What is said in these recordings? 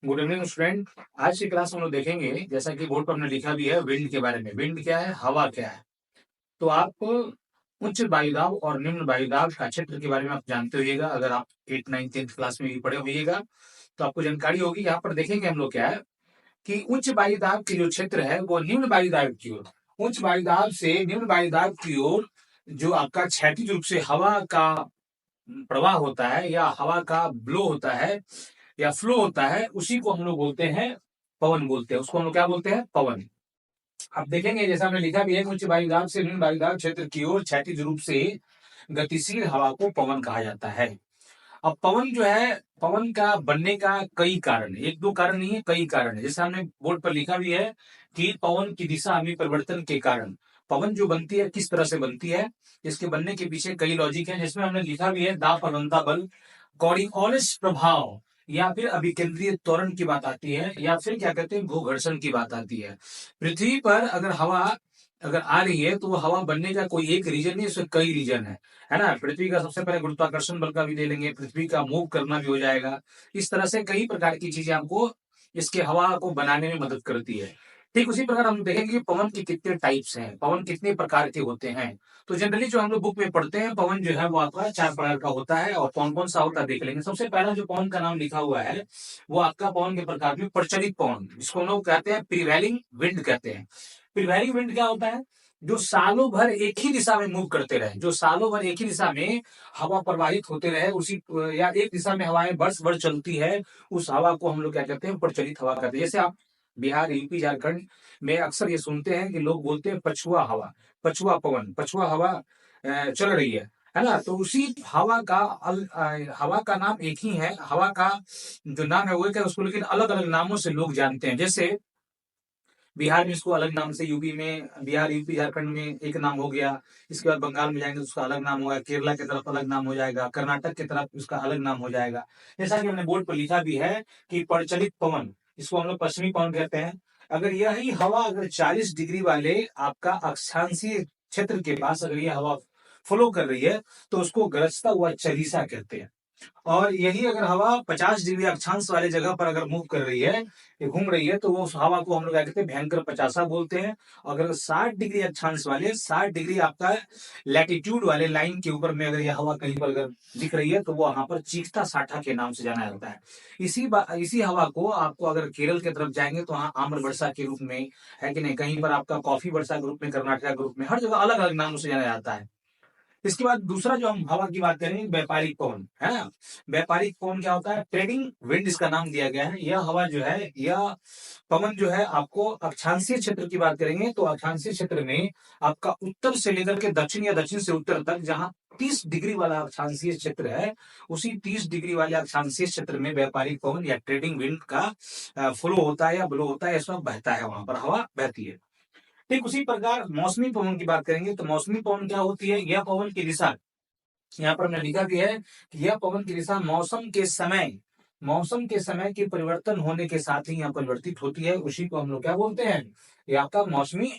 Good evening student. आज की class में हम लोग देखेंगे, जैसा कि बोर्ड पर हमने लिखा भी है, विंड के बारे में। विंड क्या है, हवा क्या है। तो आप उच्च वायुदाब और निम्न वायुदाब का क्षेत्र के बारे में आप जानते होइएगा। अगर आप 8, 9, 10th क्लास में भी पढ़े होइएगा तो आपको जानकारी होगी। यहाँ पर देखेंगे हम लोग क्या है कि उच्च वायुदाब के जो क्षेत्र है वो निम्न वायुदाब की ओर, उच्च वायुदाब से निम्न वायुदाब की ओर जो आपका क्षैतिज रूप से हवा का प्रवाह होता है या हवा का ब्लो होता है या फ्लो होता है, उसी को हम लोग बोलते हैं पवन बोलते हैं। उसको हम लोग क्या बोलते हैं, पवन। अब देखेंगे, जैसा हमने लिखा भी है, उच्च वायुदाब से निम्न वायुदाब क्षेत्र की ओर क्षैतिज रूप से गतिशील हवा को पवन कहा जाता है। अब पवन जो है, पवन का बनने का कई कारण है, एक दो कारण नहीं है, कई कारण है। जैसे हमने बोर्ड पर लिखा भी है कि पवन की दिशा में परिवर्तन के कारण पवन जो बनती है, किस तरह से बनती है, इसके बनने के पीछे कई लॉजिक है। जिसमें हमने लिखा भी है दाब प्रवणता बल, कॉरियोलिस प्रभाव, या फिर अभिकेंद्रीय त्वरण की बात आती है, या फिर क्या कहते हैं, भूघर्षण की बात आती है। पृथ्वी पर अगर हवा अगर आ रही है तो वो हवा बनने का कोई एक रीजन नहीं, इसमें कई रीजन है ना। पृथ्वी का सबसे पहले गुरुत्वाकर्षण बल का भी ले लेंगे, पृथ्वी का मूव करना भी हो जाएगा। इस तरह से कई प्रकार की चीजें हमको इसके हवा को बनाने में मदद करती है। ठीक उसी प्रकार हम देखेंगे कि पवन के कितने टाइप्स हैं, पवन कितने प्रकार के होते हैं। तो जनरली जो हम लोग बुक में पढ़ते हैं, पवन जो है वो आपका 4 प्रकार का होता है। और कौन कौन सा होता है देख लेंगे। सबसे पहला जो पवन का नाम लिखा हुआ है वो आपका पवन के प्रकार में प्रचलित पवन, जिसको हम लोग कहते हैं प्रिवेलिंग विंड कहते हैं। प्रिवेलिंग विंड क्या होता है, जो सालों भर एक ही दिशा में मूव करते रहे, जो सालों भर एक ही दिशा में हवा प्रवाहित होते रहे, उसी या एक दिशा में हवाएं वर्ष भर चलती है, उस हवा को हम लोग क्या कहते हैं, प्रचलित हवा कहते हैं। जैसे आप बिहार, यूपी, झारखंड में अक्सर ये सुनते हैं कि लोग बोलते हैं पछुआ हवा, पछुआ पवन, पछुआ हवा चल रही है ना। तो उसी हवा का हवा का नाम एक ही है, हवा का जो नाम है वो एक है, उसको लेकिन अलग अलग नामों से लोग जानते हैं। जैसे बिहार में इसको अलग नाम से, यूपी में, बिहार, यूपी, झारखंड में एक नाम हो गया। इसके बाद बंगाल में जाएंगे तो उसका अलग नाम होगा, केरला की तरफ अलग नाम हो जाएगा, कर्नाटक की तरफ उसका अलग नाम हो जाएगा। जैसा कि हमने बोर्ड पर लिखा भी है कि प्रचलित पवन, इसको हम लोग पश्चिमी पवन कहते हैं। अगर यही हवा अगर 40 डिग्री वाले आपका अक्षांशीय क्षेत्र के पास अगर यह हवा फ्लो कर रही है तो उसको गरजता हुआ चलीसा कहते हैं। और यही अगर हवा 50 डिग्री अक्षांश वाले जगह पर अगर मूव कर रही है, ये घूम रही है, तो वो उस हवा को हम लोग क्या कहते हैं, भयंकर पचासा बोलते हैं। अगर 60 डिग्री अक्षांश वाले, 60 डिग्री आपका लैटिट्यूड वाले लाइन के ऊपर में अगर यह हवा कहीं पर अगर दिख रही है तो वो वहां पर चीखता साठा के नाम से जाना जाता है। इसी हवा को आपको अगर केरल की तरफ जाएंगे तो वहां आम्र वर्षा के रूप में, है कि नहीं, कहीं पर आपका कॉफी वर्षा के रूप में, कर्नाटक के रूप में, हर जगह अलग अलग नामों से जाना जाता है। इसके बाद दूसरा जो हम हवा की बात करें, व्यापारिक पवन, है ना। व्यापारिक पवन क्या होता है, ट्रेडिंग विंड इसका नाम दिया गया है। यह हवा जो है, यह पवन जो है, आपको अक्षांशीय क्षेत्र की बात करेंगे तो अक्षांशीय क्षेत्र में आपका उत्तर से लेकर के दक्षिण या दक्षिण से उत्तर तक जहां 30 डिग्री वाला अक्षांशीय क्षेत्र है, उसी 30 डिग्री वाले अक्षांशीय क्षेत्र में व्यापारिक पवन या ट्रेडिंग विंड का फ्लो होता है या ब्लो होता है, इसमें बहता है, वहां पर हवा बहती है। ठीक उसी प्रकार मौसमी पवन की बात करेंगे तो मौसमी पवन क्या होती है, यह पवन की दिशा, यहाँ पर हमने लिखा भी है कि यह पवन की दिशा मौसम के समय के परिवर्तन होने के साथ ही यहाँ परिवर्तित होती है। उसी को हम लोग क्या बोलते हैं, ये आपका मौसमी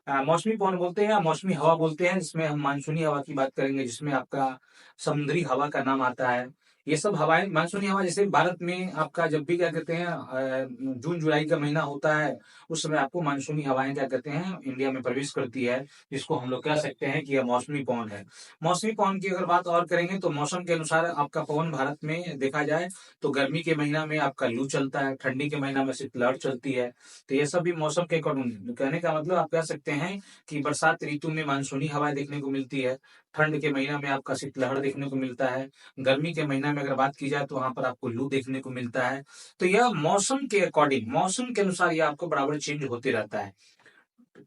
मौसमी पवन बोलते हैं या मौसमी हवा बोलते हैं। इसमें हम मानसूनी हवा की बात करेंगे, जिसमें आपका समुद्री हवा का नाम आता है। ये सब हवाएं, मानसूनी हवा, जैसे भारत में आपका जब भी क्या कहते हैं जून जुलाई का महीना होता है, उस समय आपको मानसूनी हवाएं क्या कहते हैं, इंडिया में प्रवेश करती है, जिसको हम लोग कह सकते हैं कि यह मौसमी पवन है। मौसमी पवन की अगर बात और करेंगे तो मौसम के अनुसार आपका पवन भारत में देखा जाए तो गर्मी के महीना में आपका लू चलता है, ठंडी के महीना में शीतलहर चलती है। तो ये सब भी मौसम के अकॉर्डिंग, कहने का मतलब आप कह सकते हैं कि बरसात ऋतु में मानसूनी हवाएं देखने को मिलती है, ठंड के महीना में आपका शीतलहर देखने को मिलता है, गर्मी के महीना में अगर बात की जाए तो वहां पर आपको लू देखने को मिलता है। तो यह मौसम के अकॉर्डिंग, मौसम के अनुसार यह आपको बराबर चेंज होते रहता है।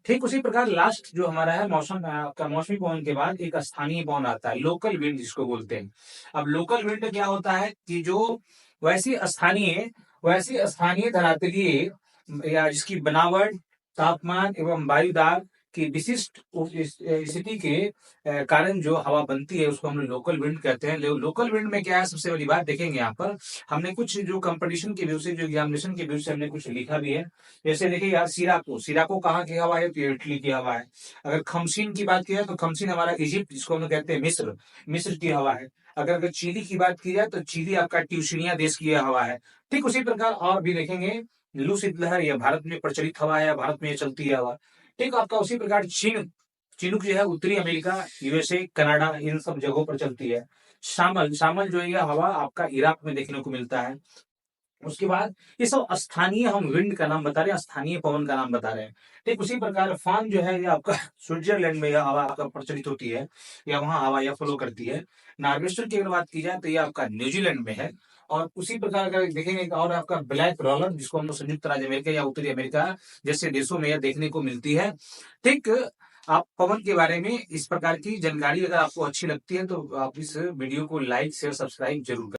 ठीक उसी प्रकार लास्ट जो हमारा है मौसम का, मौसमी पवन के बाद एक स्थानीय पवन आता है, लोकल विंड जिसको बोलते हैं। अब लोकल विंड क्या होता है कि जो वैसी स्थानीय धरातलीय या जिसकी बनावट, तापमान एवं वायुदाब की विशिष्ट स्थिति के कारण जो हवा बनती है, उसको हम लोकल विंड कहते हैं। लोकल विंड में क्या है, सबसे बड़ी बात देखेंगे यहाँ पर, हमने कुछ जो कंपटीशन के व्यू से, जो एग्जामिनेशन के व्यू से हमने कुछ लिखा भी है। जैसे देखिए यार, सिराको कहाँ की हवा है, तो ये इटली की हवा है। अगर खमसीन की बात की है तो खमसीन हमारा इजिप्ट, जिसको हम लोग कहते हैं मिस्र, मिस्र की हवा है। अगर चिली की बात की जाए तो चिली आपका ट्यूशनिया देश की यह हवा है। ठीक उसी प्रकार और भी देखेंगे लू शीतलहर यह भारत में प्रचलित हवा है, भारत में ये चलती है हवा। ठीक आपका उसी प्रकार चिनूक जो है उत्तरी अमेरिका, यूएसए, कनाडा इन सब जगहों पर चलती है। शामल जो है यह हवा आपका इराक में देखने को मिलता है। उसके बाद ये सब स्थानीय हम विंड का नाम बता रहे हैं, स्थानीय पवन का नाम बता रहे हैं। ठीक उसी प्रकार फान जो है ये आपका स्विट्जरलैंड में यह हवा आपका प्रचलित होती है, या वहाँ हवा यह फ्लो करती है। नार्वेस्टर की अगर बात की जाए तो ये आपका न्यूजीलैंड में है। और उसी प्रकार अगर देखेंगे और आपका ब्लैक रोलर जिसको हम लोग संयुक्त राज्य अमेरिका या उत्तरी अमेरिका जैसे देशों में यह देखने को मिलती है। ठीक आप पवन के बारे में इस प्रकार की जानकारी अगर आपको अच्छी लगती है तो आप इस वीडियो को लाइक शेयर सब्सक्राइब जरूर करें।